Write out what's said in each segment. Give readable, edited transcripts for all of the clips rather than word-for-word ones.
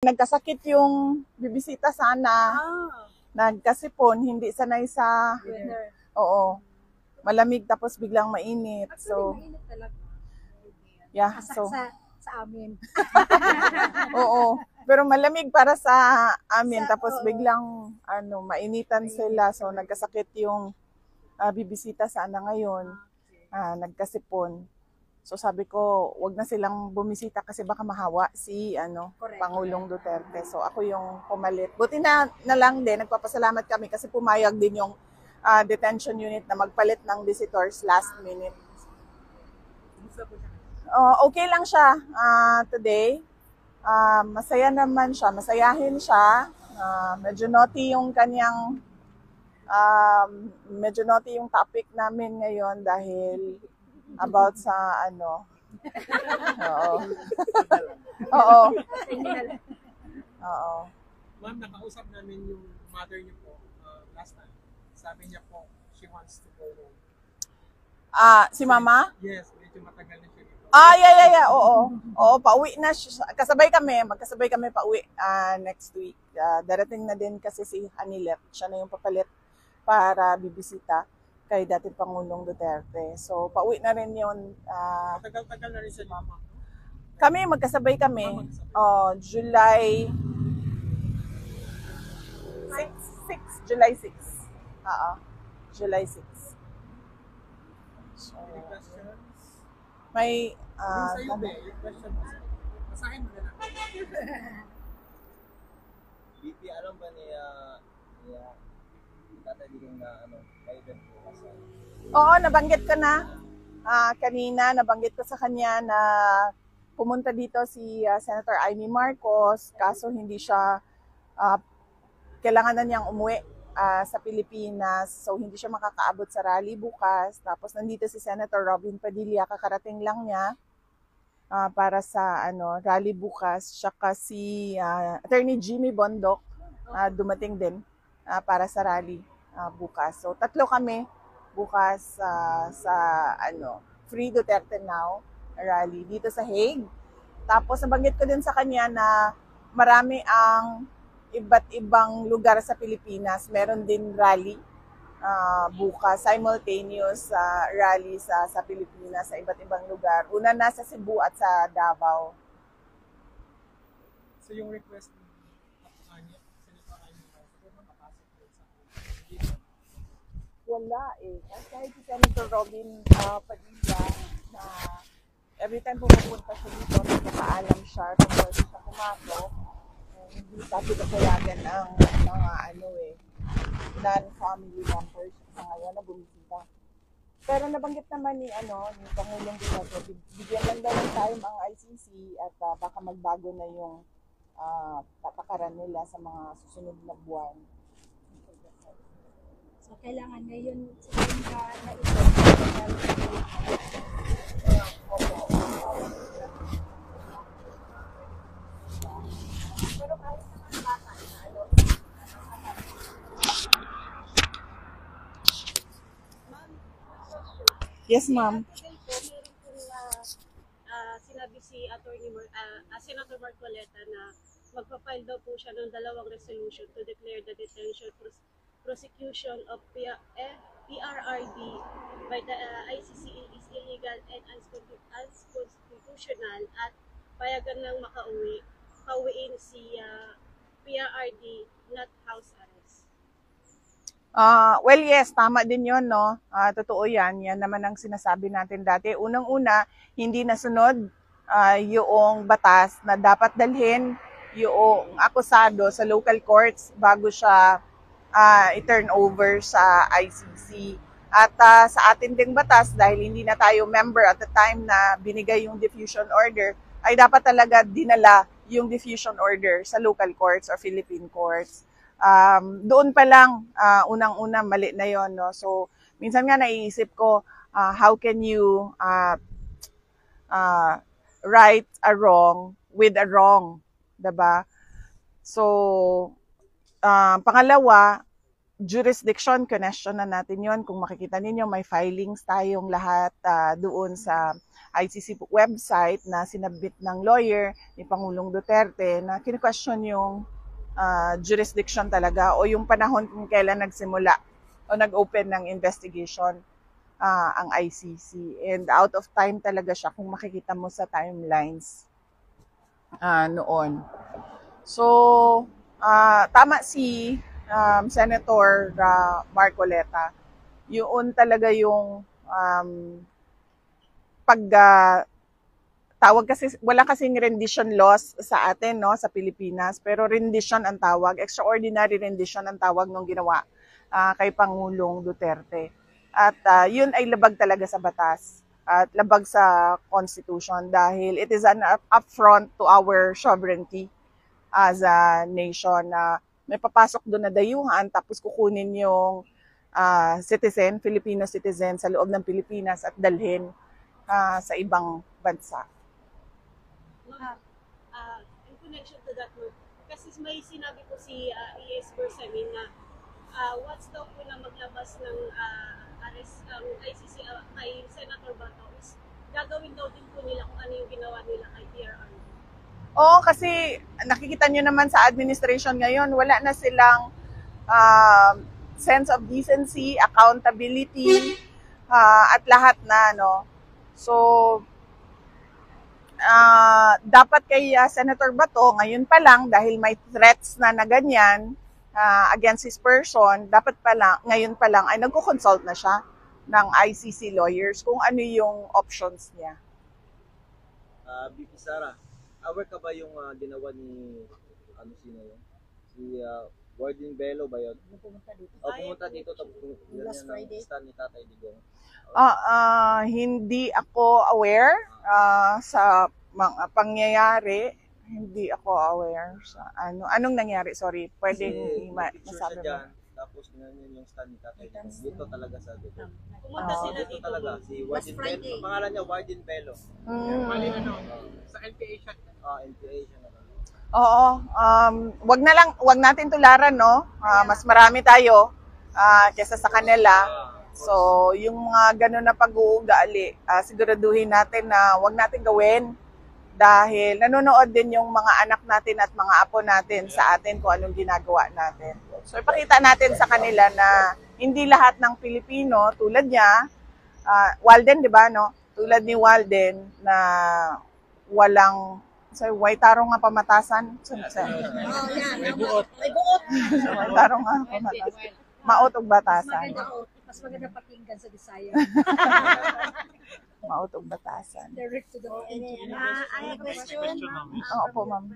nagkasakit yung bibisita sana. Nagkasipon, hindi sanay sa Weather. oo. Malamig tapos biglang mainit. Actually, So, mainit talaga. yeah. Sa, So, sa amin. oo. Pero malamig para sa amin tapos oo. biglang mainitan sila. So, nagkasakit yung bibisita sana ngayon. Nagkasipon. So sabi ko, wag na silang bumisita kasi baka mahawa si Correct. Pangulong Duterte. So ako yung pumalit. Buti na lang din, nagpapasalamat kami kasi pumayag din yung detention unit na magpalit ng visitors last minute. Okay lang siya today. Masaya naman siya, masayahin siya. Medyo naughty yung kanyang medyo naughty yung topic namin ngayon dahil about sa Oo. Oo. Oo. Ma'am, nakausap namin yung mother niyo po last time. Sabi niya po, she wants to go home. Si Mama? Yes, medyo matagal na siya dito. Yeah. Oo, pauwi na siya. Magkasabay kami pauwi next week. Darating na din kasi si Anilet. Siya na yung papalit para bibisita kay dating Pangulong Duterte. So, pauwi na rin yun. Matagal-tagal na rin si Mama. Kami, magkasabay kami. July 6. July 6. July 6. So, Any questions? may, Yung sa'yo, Be, yung question mo. Basahin mo na lang. BP, alam ba niya tatagiging na may event po kasi? Oo, nabanggit ko na. Kanina, nabanggit ko sa kanya na pumunta dito si Senator Amy Marcos, kaso hindi siya, kailangan na niyang umuwi sa Pilipinas, so hindi siya makakaabot sa rally bukas. Tapos nandito si Senator Robin Padilla, kakarating lang niya para sa rally bukas. Saka si Attorney Jimmy Bondoc, dumating din para sa rally bukas. So tatlo kami bukas sa Free Duterte Now rally dito sa Hague. Tapos nabanggit ko din sa kanya na marami ang iba't ibang lugar sa Pilipinas. Meron din rally bukas, simultaneous rally sa Pilipinas sa iba't ibang lugar. Una na sa Cebu at sa Davao. So yung request ni Senator Amy Marcos, makapasok po sa Wala kahit si Senator Robin Padilla na every time pumupunta siya dito, nagpapaalam siya kung pwede siya pumasok. Hindi sabi na payagan ang mga non-family members sa ngayon na bumisita. Pero nabanggit naman ni Pangulong Duterte, bigyan lang daw ng time ang ICC at baka magbago na yung patakaran nila sa mga susunod na buwan. So, kailangan ngayon sa na ito. Pero kahit naman bata na Yes, ma'am. Sinabi si Senator Marcoleta na magpa-file daw po siya ng 2 resolution to declare the detention prosecution of PRRD by the ICC is illegal and unconstitutional at payagan ng pauwiin si PRRD, not house arrest. Well, yes, tama din yun, no? Totoo yan. Yan naman ang sinasabi natin dati. Unang-una, hindi nasunod yung batas na dapat dalhin yung akusado sa local courts bago siya i-turn over sa ICC. At sa atin ding batas, dahil hindi na tayo member at the time na binigay yung diffusion order, ay dapat talaga dinala yung diffusion order sa local courts or Philippine courts. Doon pa lang, unang-una, mali na yon, no? So, minsan nga naiisip ko, how can you right a wrong with a wrong, diba? So, pangalawa, jurisdiction, question na natin yon. Kung makikita ninyo, may filings tayong lahat doon sa ICC website na sinabit ng lawyer ni Pangulong Duterte na kine-question yung jurisdiction talaga o yung panahon kung kailan nagsimula o nag-open ng investigation ang ICC. And out of time talaga siya kung makikita mo sa timelines noon. So, tama si Senator Marcoleta. Yun talaga yung tawag kasi, wala kasing rendition laws sa atin, no, sa Pilipinas, pero rendition ang tawag, extraordinary rendition ang tawag nung ginawa kay Pangulong Duterte. At yun ay labag talaga sa batas at labag sa Constitution dahil it is an affront to our sovereignty as a nation na may papasok doon na dayuhan tapos kukunin yung citizen, Filipino citizen sa loob ng Pilipinas at dalhin sa ibang bansa. In connection to that, kasi may sinabi po si E.S. Bersamin na once daw po na maglabas ng arrest ang ICC kay Senator Bato is gagawin daw din po nila kung ano yung ginawa nila kay PRR. Oo, kasi nakikita nyo naman sa administration ngayon, wala na silang sense of decency, accountability, at lahat na, no. So, dapat kay Senator Bato, ngayon pa lang, dahil may threats na ganyan against his person, dapat pa lang, ngayon pa lang, ay nagko-consult na siya ng ICC lawyers kung ano yung options niya. BP Sara, aware ka ba yung ginawa ni, sino yun? Si Warden Bello ba yun? Pumunta dito. Pumunta dito, Last Friday. stand ni Tatay Digong. Hindi ako aware sa mga pangyayari. Hindi ako aware sa anong nangyari. Sorry, pwedeng masabi mo. Dyan, tapos ganyan yung stand ni Tatay Digong. Dito talaga sa dito. Pumunta sila Dito dito. talaga, si Warden Bello. Ang pangalan niya, Warden Bello. Mali sa LPA siya. LPA siya na. Oo, wag natin tularan, no? Mas marami tayo kaysa sa kanila. So, yung mga ganun na pag-uugali, siguraduhin natin na wag natin gawin dahil nanonood din yung mga anak natin at mga apo natin sa atin kung anong ginagawa natin. So, ipakita natin sa kanila na hindi lahat ng Pilipino tulad niya, Walden, di ba, no? Tulad ni Walden na walang way tarong nga pamatasan. May buot. May buot. Way tarong nga pamatasan. Maot og batasan. Mas maganda pakinggan sa Bisaya. Maot og batasan. Direct to the point. I have a question. Oo po, ma'am.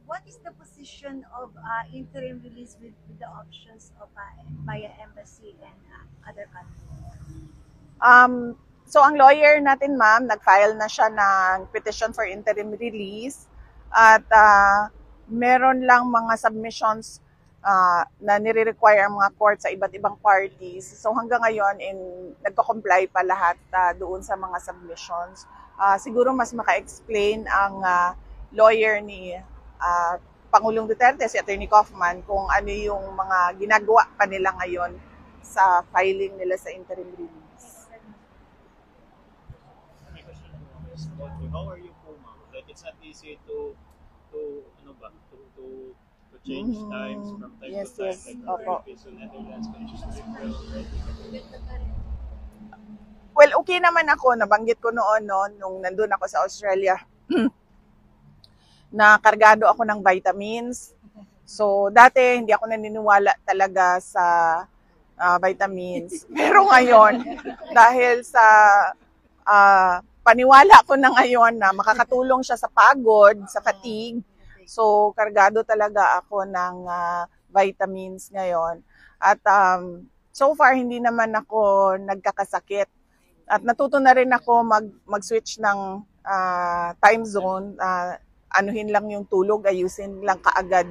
What is the position of interim release with the options of via embassy and other countries? So ang lawyer natin, ma'am, nag-file na siya ng petition for interim release at meron lang mga submissions na nire-require ang mga court sa iba't ibang parties. So hanggang ngayon, nagko-comply pa lahat doon sa mga submissions. Siguro mas maka-explain ang lawyer ni Pangulong Duterte, si Attorney Kaufman, kung ano yung mga ginagawa pa nila ngayon sa filing nila sa interim release. How are you po, ma'am? Like it's not easy to change times from time Yes, to time. yes. Like Opo. so Netherlands can just right? Well, okay naman ako. Nabanggit ko noon, no, nung nandun ako sa Australia, na kargado ako ng vitamins. So, dati hindi ako naniniwala talaga sa vitamins. Pero ngayon, dahil sa paniwala ko na ngayon na makakatulong siya sa pagod, sa fatigue. So, kargado talaga ako ng vitamins ngayon. At so far, hindi naman ako nagkakasakit. At natuto na rin ako mag-switch ng time zone. Anuhin lang yung tulog, ayusin lang kaagad.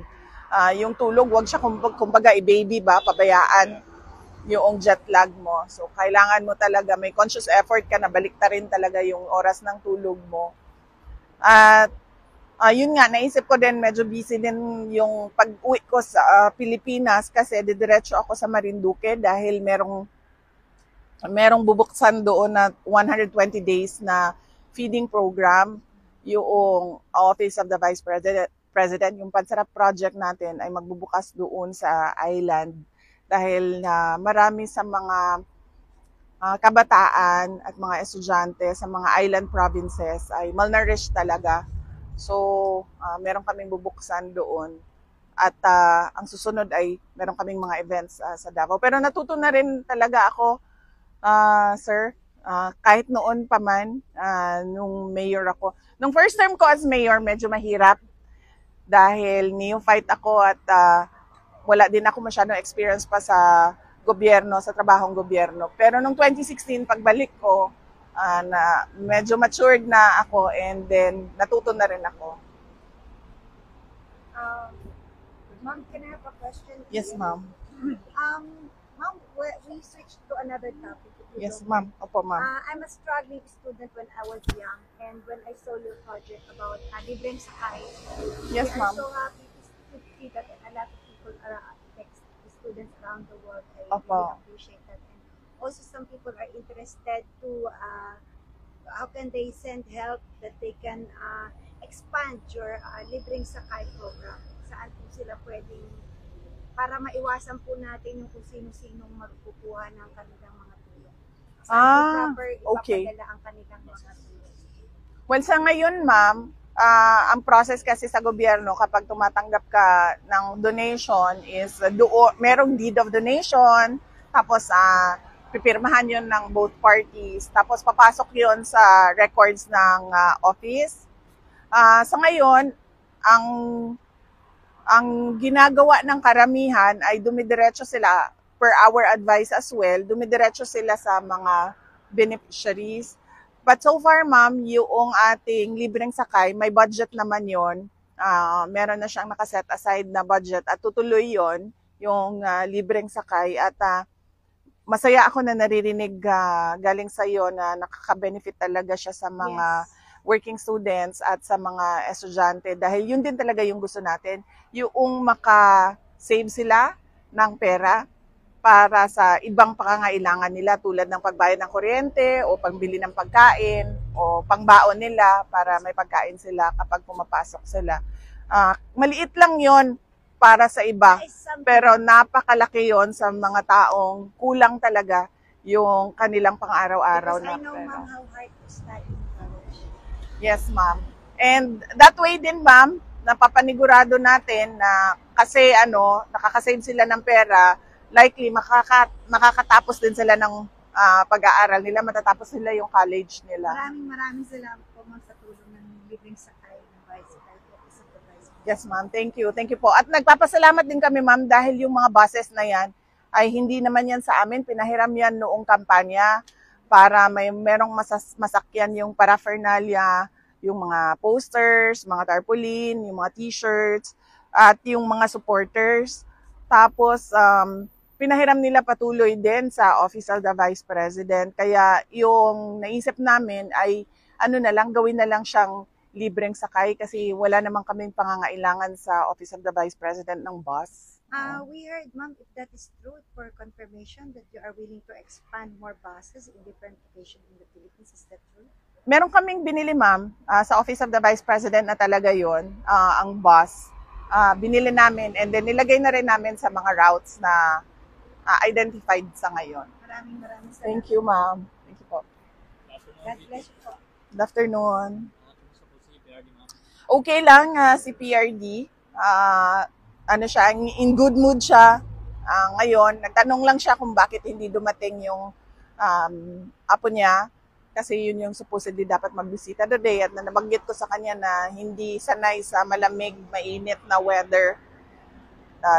Yung tulog, wag siya kumbaga i-baby ba, pabayaan yung jet lag mo. So, kailangan mo talaga, may conscious effort ka na baliktarin talaga yung oras ng tulog mo. At Yun nga, naisip ko din, medyo busy din yung pag-uwi ko sa Pilipinas kasi didiretso ako sa Marinduque dahil merong bubuksan doon na 120 days na feeding program. Yung Office of the Vice President, yung Pansarap Project natin ay magbubukas doon sa island dahil marami sa mga kabataan at mga estudyante sa mga island provinces ay malnourished talaga. So, meron kaming bubuksan doon. At ang susunod ay meron kaming mga events sa Davao. Pero natuto na rin talaga ako, sir, kahit noon pa man, nung mayor ako. Nung first term ko as mayor, medyo mahirap dahil neophyte ako at wala din ako masyadong experience pa sa gobyerno, sa trabahong gobyerno. Pero nung 2016, pagbalik ko, na medyo matured na ako and then natuto na rin ako. Ma'am, can I have a question? Yes, ma'am. Ma'am, we switched to another topic. If you Yes, don't ma'am. Opo, ma'am. I'm a struggling student when I was young, and when I saw your project about libreng sakay, Yes, we ma'am. are so happy to see that a lot of people are like the students around the world. I Opo. really appreciate that, and also some people are interested to how can they send help that they can expand your libreng sakay program. Saan po sila pwedeng para maiwasan po natin yung kung sino-sinong magkukuha ng kanilang mga tulong. Proper okay. ipapadala ang kanilang mga tulong. Well, sa ngayon, ma'am, ang process kasi sa gobyerno kapag tumatanggap ka ng donation is merong deed of donation, tapos pipirmahan yun ng both parties, tapos papasok yun sa records ng office. Sa ngayon, ang ginagawa ng karamihan ay dumidiretso sila, per our advice as well, dumidiretso sila sa mga beneficiaries. But so far, ma'am, yung ating libreng sakay, may budget naman yon. Meron na siyang nakaset aside na budget at tutuloy yon yung libreng sakay. At masaya ako na naririnig galing sa iyo na nakaka-benefit talaga siya sa mga working students at sa mga estudyante dahil yun din talaga yung gusto natin, yung maka-save sila ng pera para sa ibang pangangailangan nila tulad ng pagbayad ng kuryente o pagbili ng pagkain o pangbaon nila para may pagkain sila kapag pumapasok sila. Maliit lang yon para sa iba, pero napakalaki yon sa mga taong kulang talaga yung kanilang pang-araw-araw na Because I know, pera. ma'am, how hard to study in college. Yes, ma'am. And that way din, ma'am, napapanigurado natin na kasi nakakasave sila ng pera, likely makakatapos din sila ng pag-aaral nila, matatapos nila yung college nila. Maraming salamat po, ma'am, sa tulong ng libreng sakay ng bicycle. Office of the Bicycle. Yes, ma'am. Thank you. Thank you po. At nagpapasalamat din kami, ma'am, dahil yung mga buses na yan ay hindi naman yan sa amin. Pinahiram yan noong kampanya para merong masakyan yung paraphernalia, yung mga posters, mga tarpaulin, yung mga t-shirts, at yung mga supporters. Tapos, pinahiram nila patuloy din sa Office of the Vice President. Kaya yung naisip namin ay gawin na lang siyang libreng sakay kasi wala namang kaming pangangailangan sa Office of the Vice President ng bus. We heard, ma'am, if that is true, for confirmation that you are willing to expand more buses in different locations in the Philippines. Is that true? Meron kaming binili, ma'am, sa Office of the Vice President na talaga yon, ang bus. Binili namin and then nilagay na rin namin sa mga routes na identified sa ngayon. Maraming salamat. Thank you, ma'am. Thank you po. God bless you po. Good afternoon. Okay lang si PRD. Siya, in good mood siya. Ngayon, nagtanong lang siya kung bakit hindi dumating yung apo niya. Kasi yun yung supposedly dapat magbisita today. At nabanggit ko sa kanya na hindi sanay sa malamig, mainit na weather.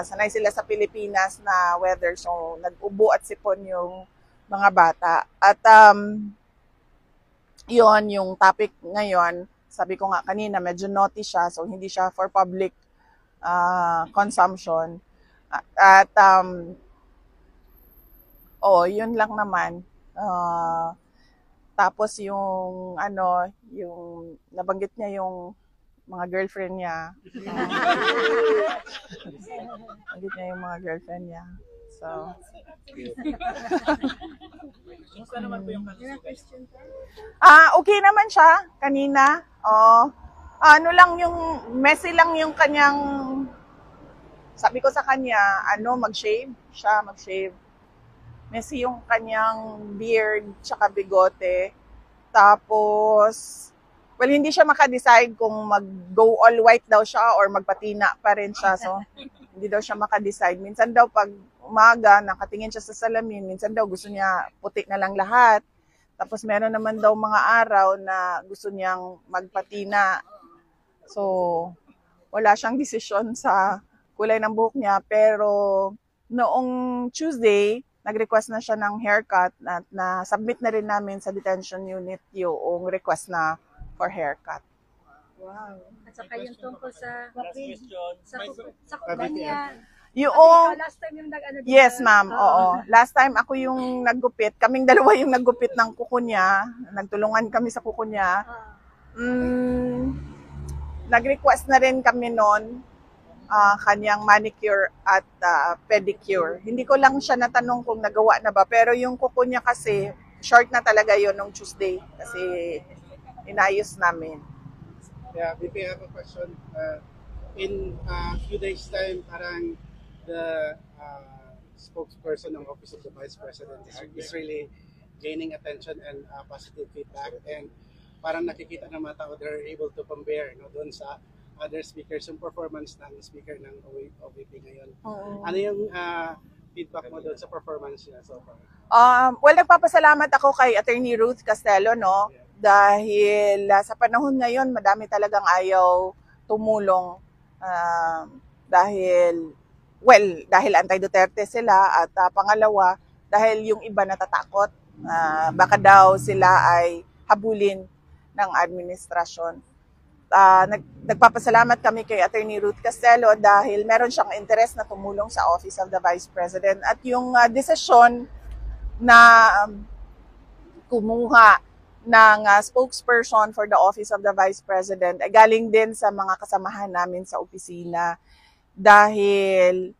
Sanay sila sa Pilipinas na weather. So, nag-ubo at sipon yung mga bata. At yun, yung topic ngayon, sabi ko nga kanina, medyo naughty siya. So, hindi siya for public consumption. At, yun lang naman. Tapos yung nabanggit niya yung mga girlfriend niya. Banggit niya yung mga girlfriend niya. So, Kumusta naman po yung kalusugan? okay naman siya kanina. Ano lang yung, messy lang yung kanyang, sabi ko sa kanya, mag-shave. Siya mag-shave. Messy yung kanyang beard, tsaka bigote. Tapos, well, hindi siya makadecide kung mag-go all white daw siya or magpatina pa rin siya. So, hindi daw siya makadecide. Minsan daw pag umaga, nakatingin siya sa salamin. Minsan daw gusto niya puti na lang lahat. Tapos meron naman daw mga araw na gusto niyang magpatina. So, wala siyang desisyon sa kulay ng buhok niya. Pero noong Tuesday, nag-request na siya ng haircut at na-submit na rin namin sa detention unit yung request na for haircut. Wow. At saka yung tungkol sa Last question. sa kumpanya. Yung, Last time yung nag-ano dito. yes ma'am, oo. Last time ako yung naggupit. Kaming dalawa yung naggupit ng kuko niya. Nagtulungan kami sa kuko niya. Nag-request na rin kami noon kanyang manicure at pedicure. Hindi ko lang siya natanong kung nagawa na ba. Pero yung kuko niya kasi, short na talaga yon nung Tuesday. Kasi inayos namin. Yeah, VP, I have a question. In a few days' time, parang the spokesperson ng Office of the Vice President is really gaining attention and positive feedback. And parang nakikita ng mga tao, they're able to compare doon sa other speakers, yung performance ng speaker ng OVP ngayon. Ano yung feedback mo doon sa performance niya so far? Well, nagpapasalamat ako kay Attorney Ruth Castelo, no? Dahil sa panahon ngayon, madami talagang ayaw tumulong. Dahil anti-Duterte sila at pangalawa, dahil yung iba natatakot. Baka daw sila ay habulin ng administrasyon. Nagpapasalamat kami kay Attorney Ruth Castelo dahil meron siyang interest na tumulong sa Office of the Vice President. At yung desisyon na kumuha ng spokesperson for the Office of the Vice President ay galing din sa mga kasamahan namin sa opisina. Dahil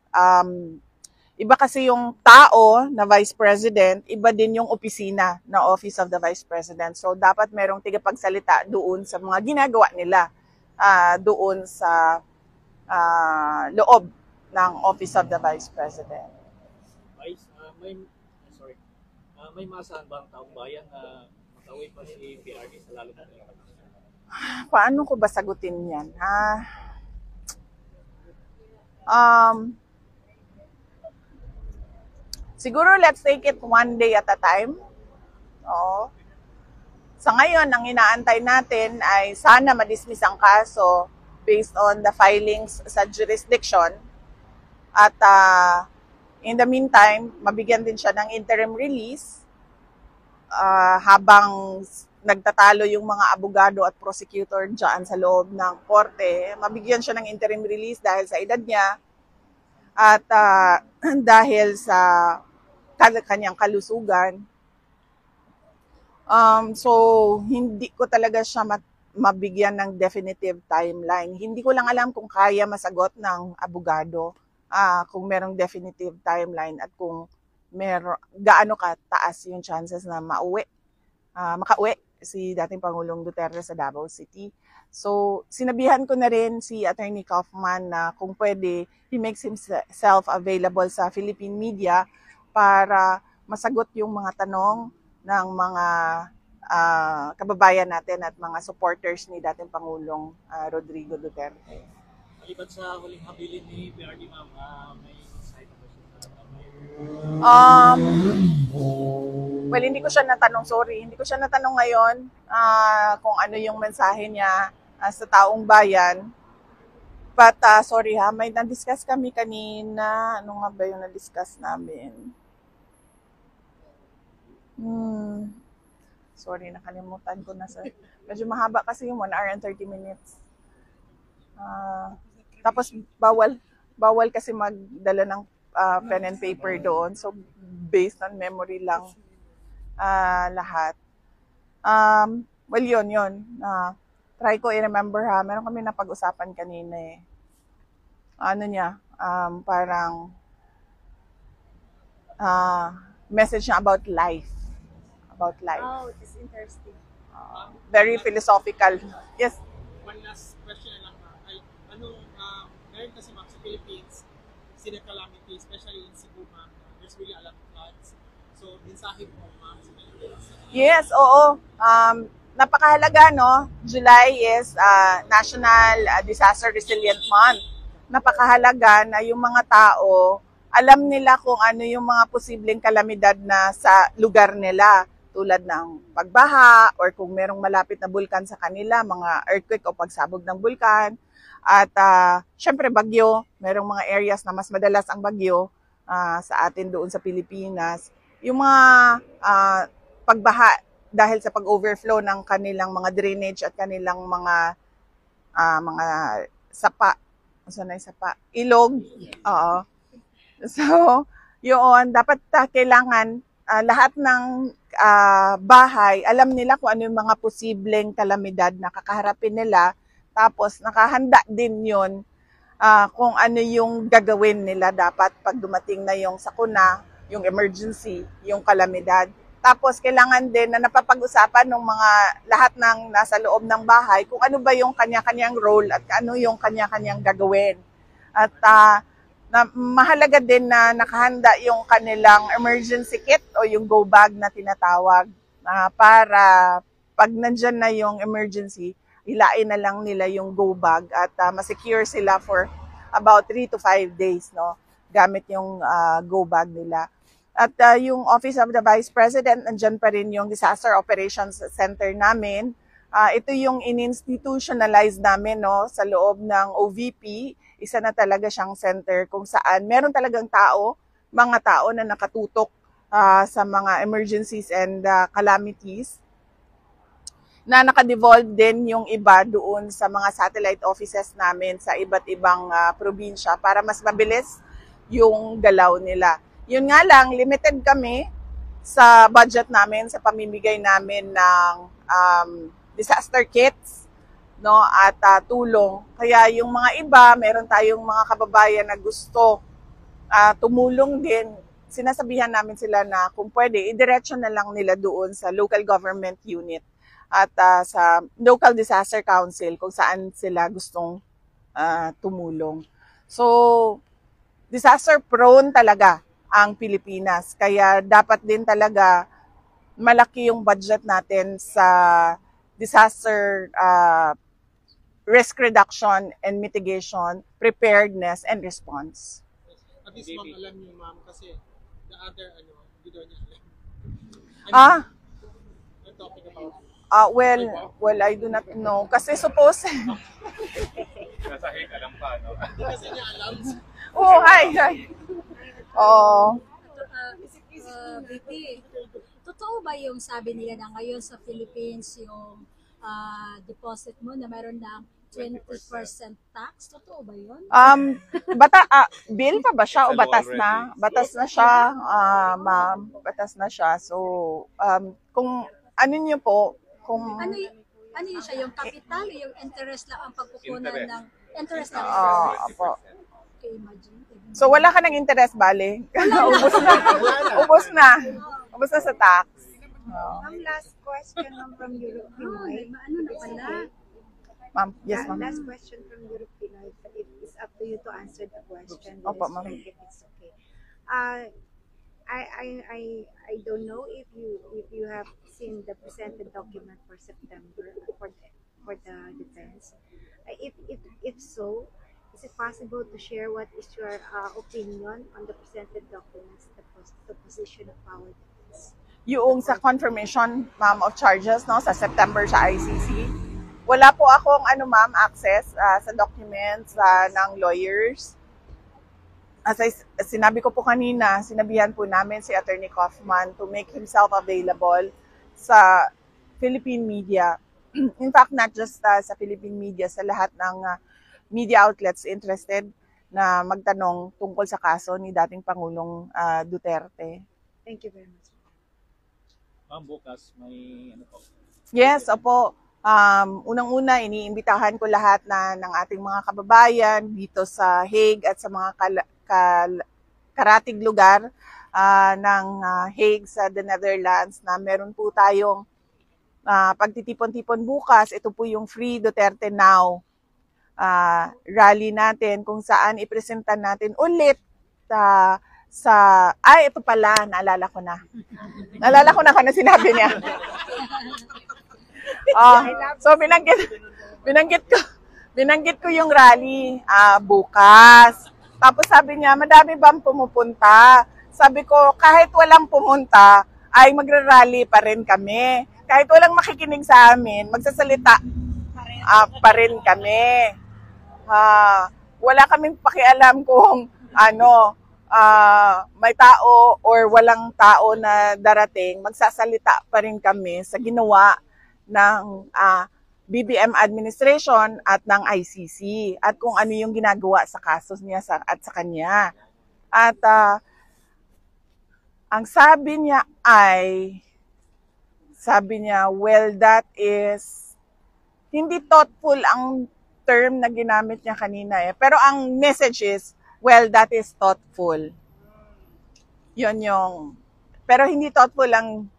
iba kasi yung tao na Vice President, iba din yung opisina na Office of the Vice President. So dapat merong tigapagsalita doon sa mga ginagawa nila doon sa loob ng Office of the Vice President. Vice, may maasahan ba ang taong bayan na makauwi pa si PRD sa lalo na Paano ko ba sagutin yan? Siguro let's take it one day at a time. Oo. Sa ngayon, ang inaantay natin ay sana madismiss ang kaso based on the filings sa jurisdiction. At in the meantime, mabigyan din siya ng interim release habang nagtatalo yung mga abogado at prosecutor dyan sa loob ng korte. Mabigyan siya ng interim release dahil sa edad niya at dahil sa kanyang kalusugan. So, hindi ko talaga siya mabigyan ng definitive timeline. Hindi ko lang alam kung kaya masagot ng abogado kung merong definitive timeline at kung gaano kataas yung chances na makauwi si dating Pangulong Duterte sa Davao City. So, sinabihan ko na rin si Attorney Kaufman na kung pwede, he makes himself available sa Philippine media para masagot yung mga tanong ng mga kababayan natin at mga supporters ni dating Pangulong Rodrigo Duterte. Maliban sa huling habilin ni PRD, ma'am, may insight ba siya? Well, hindi ko siya natanong, sorry. Hindi ko siya natanong ngayon kung ano yung mensahe niya sa taong bayan. But, sorry may na-discuss kami kanina. Ano nga ba yung na-discuss namin? Sorry, nakalimutan ko na. Medyo mahaba kasi yung 1 hour and 30 minutes. Tapos, bawal kasi magdala ng pen and paper doon. So, based on memory lang lahat. Well, yun. try ko i-remember ha, meron kami napag-usapan kanina eh. Ano niya, parang message niya about life. About life. Oh, it's interesting. Very philosophical. Yes. One last question na lang, ma'am. Ay, meron kasi ma'am sa Philippines, sina calamity, especially in Cebu, ma'am, there's really a lot of floods. So, mensahe po, ma'am, sa Philippines. Yes, oo. Napakahalaga, no? July is National Disaster Resilient Month. Napakahalaga na yung mga tao, alam nila kung ano yung mga posibleng kalamidad na sa lugar nila. Tulad ng pagbaha or kung merong malapit na bulkan sa kanila, mga earthquake o pagsabog ng bulkan. At syempre bagyo, merong mga areas na mas madalas ang bagyo sa atin doon sa Pilipinas. Yung mga pagbaha dahil sa pag-overflow ng kanilang mga drainage at kanilang mga sapa. Saan na yung sapa? Ilog. Oo. So, yun, dapat kailangan lahat ng bahay, alam nila kung ano yung mga posibleng kalamidad na kakaharapin nila. Tapos, nakahanda din yun kung ano yung gagawin nila dapat pag dumating na yung sakuna, yung emergency, yung kalamidad. Tapos, kailangan din na napapag-usapan ng mga lahat ng nasa loob ng bahay kung ano ba yung kanya-kanyang role at ano yung kanya-kanyang gagawin. At na mahalaga din na nakahanda yung kanilang emergency kit o yung go bag na tinatawag para pag nandyan na yung emergency, ilain na lang nila yung go bag at masecure sila for about 3 to 5 days, no, gamit yung go bag nila. At yung Office of the Vice President, nandyan pa rin yung Disaster Operations Center namin. Ito yung in-institutionalize namin, no, sa loob ng OVP. Isa na talaga siyang center kung saan meron talagang mga tao na nakatutok sa mga emergencies and calamities, na nakadevolve din yung iba doon sa mga satellite offices namin sa iba't ibang probinsya para mas mabilis yung galaw nila. Yun nga lang, limited kami sa budget namin, sa pamimigay namin ng disaster kits, no, at tulong. Kaya yung mga iba, meron tayong mga kababayan na gusto tumulong din. Sinasabihan namin sila na kung pwede, idiretso na lang nila doon sa local government unit at sa local disaster council kung saan sila gustong tumulong. So, disaster prone talaga ang Pilipinas. Kaya dapat din talaga malaki yung budget natin sa disaster risk reduction and mitigation, preparedness, and response. At least ma'am, alam niyo ma'am, kasi the other, hindi daw niya I'm alam. talking about well, I do not know. Kasi suppose... Nasa hate, alam pa, no? Hindi kasi niya alam. Oh, hi. Oh. BP, totoo ba yung sabi nila na ngayon sa Philippines yung deposit mo na meron ng 20% tax? Totoo ba yun? Bill pa ba siya o batas na? Batas na siya, ma'am. Batas na siya. So, kung ano niyo po, kung... Ano yun siya? Yung capital, yung interest lang ang pagkukunan ng interest lang? Opo. Okay, imagine. So, wala ka ng interest, bale? Ubus na. Ubus na. Ubus na sa tax. Last question from Europe Pinoy. Ano na pala? Ma'am, yes, ma'am. Last question from Europe Pinoy. It's up to you to answer the question. Opo, ma'am. If it's okay. I don't know if you have seen the presented document for September for the defense. If so, is it possible to share what is your opinion on the presented documents, the position of our defense? Yung sa confirmation, ma'am, of charges, no, sa September sa ICC, wala po akong ma'am, access sa documents ng lawyers. As sinabi ko po kanina, sinabihan po namin si Attorney Kaufman to make himself available sa Philippine media. In fact, not just sa Philippine media, sa lahat ng media outlets interested na magtanong tungkol sa kaso ni dating Pangulong Duterte. Thank you very much. Ma'am, bukas may ano po? Yes, opo. Unang-una, iniimbitahan ko lahat ng ating mga kababayan dito sa Hague at sa mga karatig lugar ng Hague sa the Netherlands na meron po tayong pagtitipon-tipon bukas. Ito po yung Free Duterte Now rally natin kung saan ipresenta natin ulit ito pala, naalala ko na. Naalala ko na kung ano sinabi niya. So binanggit ko yung rally bukas. Tapos sabi niya, madami bang pumupunta? Sabi ko, kahit walang pumunta, ay magra-rally pa rin kami. Kahit walang makikinig sa amin, magsasalita pa rin kami. Wala kaming pakialam kung may tao or walang tao na darating, magsasalita pa rin kami sa ginawa ng BBM administration at ng ICC at kung ano yung ginagawa sa kasos niya at sa kanya. At ang sabi niya, well, that is, hindi thoughtful ang term na ginamit niya kanina eh. Pero ang message is, well, that is thoughtful. Yun yung, pero hindi thoughtful ang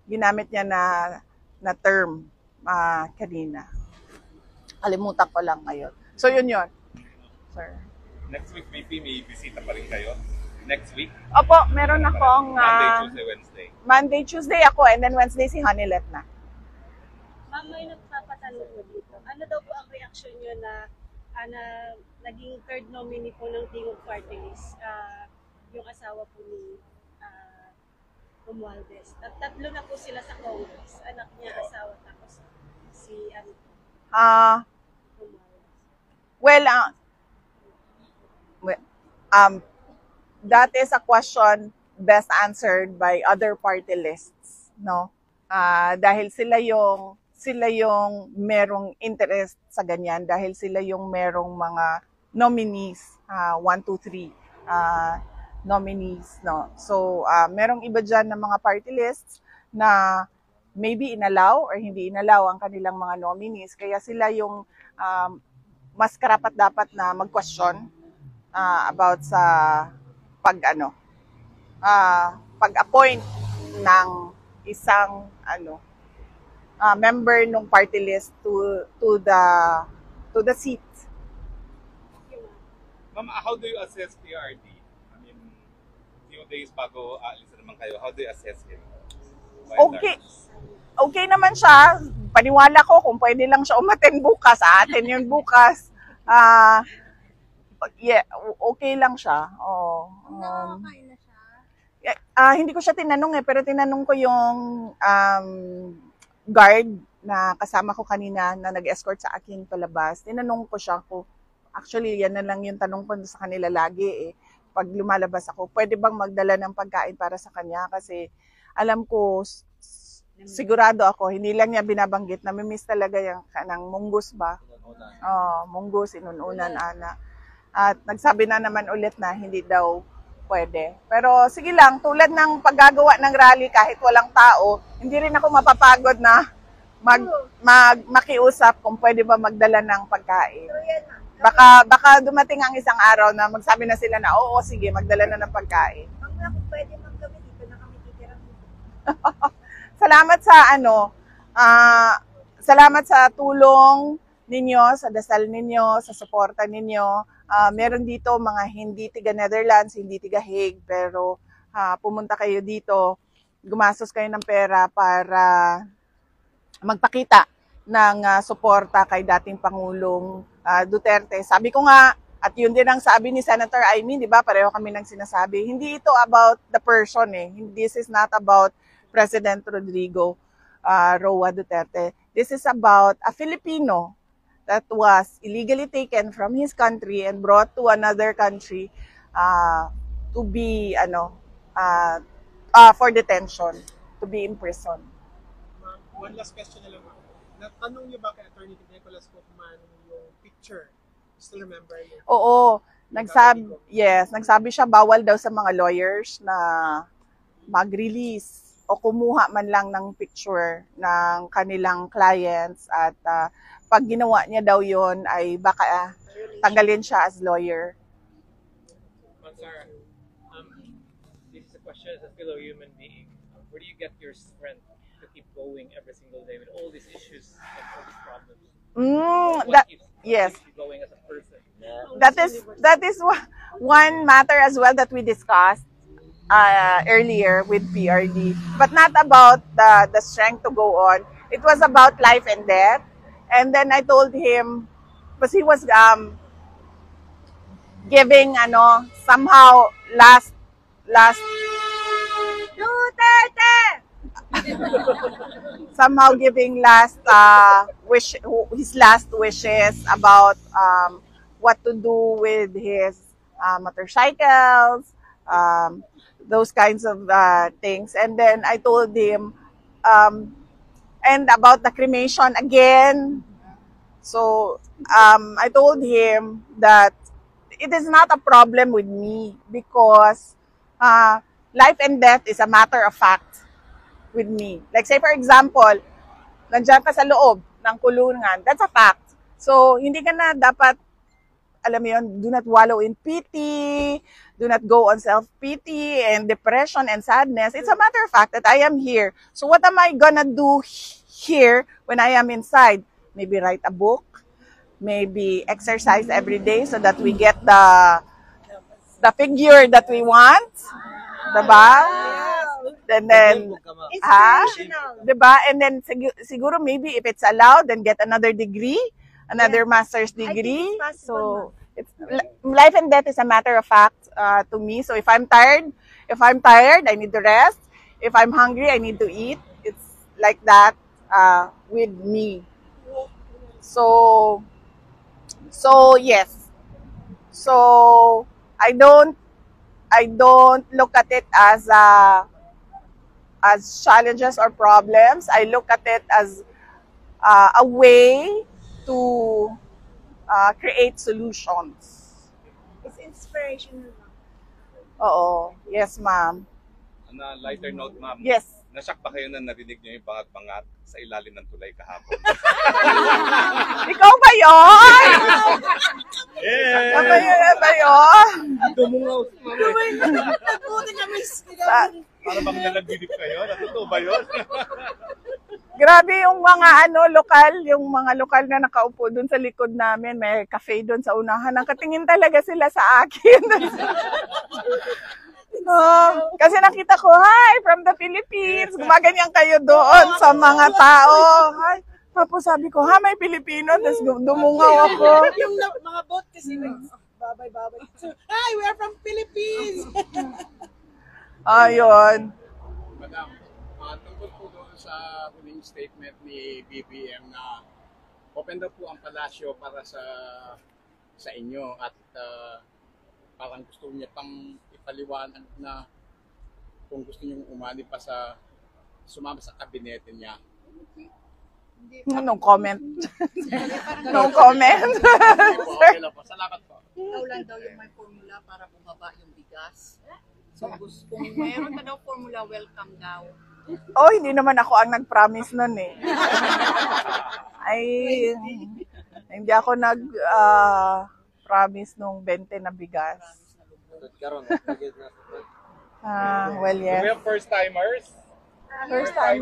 ginamit niya na term kanina. Kalimutan ko lang ngayon. So yun. Sir. Next week, VP, may bisita pa rin kayo? Next week? Opo, meron akong Monday, Tuesday, Wednesday. Monday, Tuesday ako, and then Wednesday si Hanilet na. Ma'am, may nagpapatanong mo dito. Ano daw po ang reaction nyo na naging third nominee po ng Tingog Party List, yung asawa po ni Romualdez. Tatlo na po sila sa Congress. Anak niya, asawa, tapos si Romualdez. That is a question best answered by other party lists, no? Dahil sila yung merong interest sa ganyan, dahil sila yung merong mga nominees, 1, 2, 3 nominees, no? So, merong iba dyan ng mga party lists na maybe inalaw or hindi inalaw ang kanilang mga nominees. Kaya sila yung mas karapat dapat na mag-question about sa pag-appoint ng isang member ng party list to the seat. Ma'am, how do you assess PRD? I mean, few days bago aalis na naman kayo, how do you assess him? Okay naman siya. Paniwala ko kung pwede lang siya umattend bukas, atin yun bukas. Yeah, okay lang siya. Nakakain na siya? Hindi ko siya tinanong pero tinanong ko yung guard na kasama ko kanina na nag-escort sa akin palabas. Tinanong ko siya actually yan na lang yung tanong ko sa kanila lagi pag lumalabas ako, pwede bang magdala ng pagkain para sa kanya? Kasi alam ko, sigurado ako, hindi lang niya binabanggit, namimiss talaga yung kanang munggus ba? Munggus, inununan, ana. At nagsabi na naman ulit na hindi daw pwede. Pero sige lang, tulad ng paggagawa ng rally kahit walang tao, hindi rin ako mapapagod na makiusap kung pwede ba magdala ng pagkain. Baka dumating ang isang araw na magsabi na sila na, oo, sige, magdala na ng pagkain. Kung pwede magkami dito na kami titira dito. Salamat sa tulong ninyo, sa dasal ninyo, sa suporta ninyo. Meron dito mga hindi tiga Netherlands, hindi tiga Hague, pero pumunta kayo dito, gumastos kayo ng pera para magpakita ng suporta kay dating Pangulong Duterte. Sabi ko nga, at yun din ang sabi ni Senator Amy, di ba? Pareho kami nang sinasabi. Hindi ito about the person This is not about President Rodrigo Roa Duterte. This is about a Filipino that was illegally taken from his country and brought to another country to be for detention, to be in prison. Ma'am, one last question na lang, ma'am. Natanong niyo ba kay Attorney Nicholas Koopman yung picture? Still remember niyo? Oo, nagsabi siya bawal daw sa mga lawyers na mag-release o kumuha man lang ng picture ng kanilang clients at pag ginawa niya daw yon ay baka tanggalin siya as lawyer. Ma'am Sarah, this is a question as a fellow human being. Where do you get your strength to keep going every single day with all these issues and all these problems? What keeps you going as a person? That is one matter as well that we discussed earlier with PRD, but not about the strength to go on. It was about life and death. And then I told him, because he was giving somehow last somehow giving his last wishes about what to do with his motorcycles, those kinds of things. And then I told him, and about the cremation again. So I told him that it is not a problem with me because life and death is a matter of fact with me. Like say for example, nandiyan ka sa loob ng kulungan, that's a fact. So hindi ka na dapat, alam mo yun, do not wallow in pity, do not go on self-pity and depression and sadness. It's a matter of fact that I am here. So what am I gonna do here when I am inside? Maybe write a book, maybe exercise every day so that we get the figure that we want. Diba? And then, diba? And then siguro maybe if it's allowed, then get another degree, another master's degree. So it's life and death is a matter of fact to me. So if I'm tired, I need to rest. If I'm hungry, I need to eat. It's like that with me. So yes. So I don't look at it as challenges or problems. I look at it as a way to create solutions. It's inspirational. Oo. Yes, ma'am. On a lighter note, ma'am. Yes. Nasyak ba kayo na narinig niyo yung bangat-bangat sa ilalim ng tulay kahapon? Ikaw ba yun? Yeah! Ba yun? Dumungaw. Buti kami. Para bang nalagbilip kayo? Natuto ba yun? Grabe yung mga lokal na nakaupo doon sa likod namin. May cafe doon sa unahan. Nakatingin talaga sila sa akin. Kasi nakita ko, hi, from the Philippines. Gumaganyan kayo doon sa mga tao. Hi. Tapos sabi ko, ha, may Pilipino. Tapos dumungaw ako. Yung mga bot kasi, babay. So, hi, we are from Philippines! Ayun. Madam, tungkol po doon sa huling statement ni BBM na open daw po ang palasyo para sa inyo at parang gusto niya pang ipaliwanag na kung gusto niyo umani pa sumama sa kabinete niya. No comment. No comment. Okay lang po. Salamat po. Ikaw lang daw yung may formula para bumaba yung bigas. So kung meron na daw formula, welcome daw. Oh, hindi naman ako ang nag-promise nun eh. Ay, hindi ako nag-promise nung 20 na bigas. Well, yes. Do we have first-timers? First time.